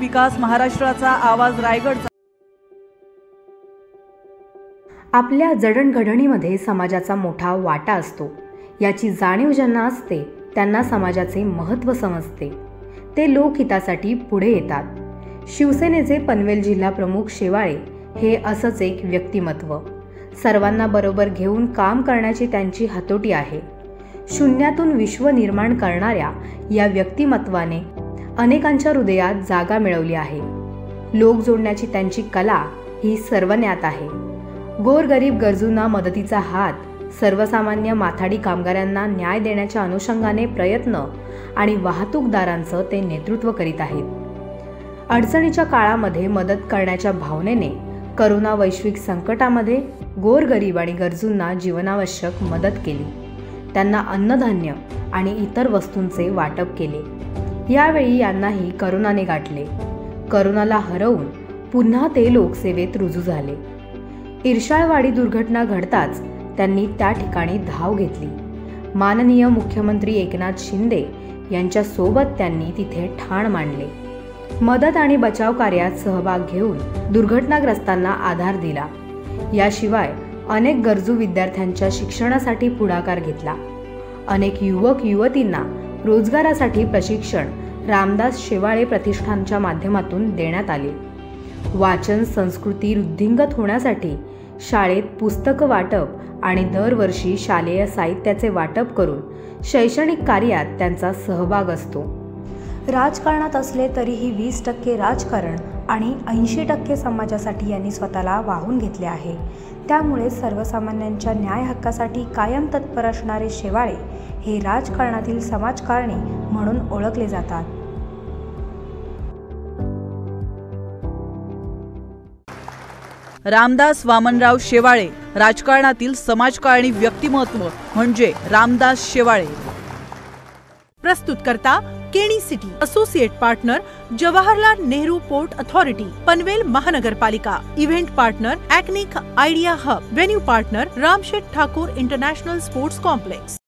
विकास महाराष्ट्राचा आवाज रायगडचा। आपल्या जडणघडणीमध्ये समाजाचा मोठा वाटा असतो। याची जाणीव ज्यांना असते त्यांना समाजाचे महत्त्व समजते। ते लोकहितासाठी पुढे येतात। शिवसेनेचे पनवेल जिल्हा प्रमुख शेवाळे हे असंच एक व्यक्तिमत्व। सर्वांना बरोबर घेऊन काम करण्याची त्यांची हातोटी आहे। शून्यातून विश्व निर्माण करणाऱ्या या व्यक्तिमत्वाने अनेकांच्या हृदयात जागा मिळवली आहे। लोक जोडण्याची त्यांची कला ही सर्वज्ञात आहे। गोरगरीब गरजूंना मदतीचा हात, सर्वसामान्य माथाडी कामगारांना न्याय देण्याच्या अनुषंगाने प्रयत्न आणि वाहतूकदारांचं ते नेतृत्व करीत आहेत। अडचणीच्या काळामध्ये मदत करण्याच्या भावनेने करोना वैश्विक संकटामध्ये गोरगरीब आणि गरजूंना जीवनावश्यक मदत केली। त्यांना अन्नधान्य आणि इतर वस्तूंचे वाटप केले। यावेळी यांनाही करोनाने गाठले। करोनाला हरवून पुन्हा ते लोकसेवेत रुजू झाले। इर्शाळवाडी दुर्घटना घडताच त्यांनी त्या ठिकाणी धाव घेतली। माननीय मुख्यमंत्री एकनाथ शिंदे यांच्या सोबत त्यांनी तिथे ठाण मांडले। मदत आणि बचाव कार्यात सहभाग घेऊन दुर्घटनाग्रस्तांना आधार दिला। याशिवाय अनेक गरजू विद्यार्थ्यांच्या शिक्षणासाठी पुढाकार घेतला। अनेक युवक युवतींना रोजगारासाठी प्रशिक्षण रामदास शेवाळे प्रतिष्ठानच्या माध्यमातून देण्यात आले। वाचन संस्कृती वृद्धिंगत होण्यासाठी शाळेत पुस्तकं वाटप आणि दरवर्षी शालेय साहित्याचे वाटप करून शैक्षणिक कार्यात त्यांचा सहभाग असतो। राजकारणात असले तरीही 20% राजकारण आणि 80% समाजासाठी यांनी स्वतःला वाहून घेतले आहे। त्यामुळे सर्वसामान्यांच्या न्याय हक्कासाठी कायम तत्पर असणारे शेवाळे हे राजकारणातील समाजकारणी म्हणून ओळखले जातात। रामदास वामनराव शेवाळे, राजकारणातील समाजकारणी व्यक्तिमत्व म्हणजे रामदास शेवाळे। प्रस्तुत करता Keni city, associate partner Jawaharlal Nehru Port Authority, Panvel महानगरपालिका, इव्हेंट पार्टनर ॲक्निक idea hub, venue partner Ramsheth Thakur international sports complex.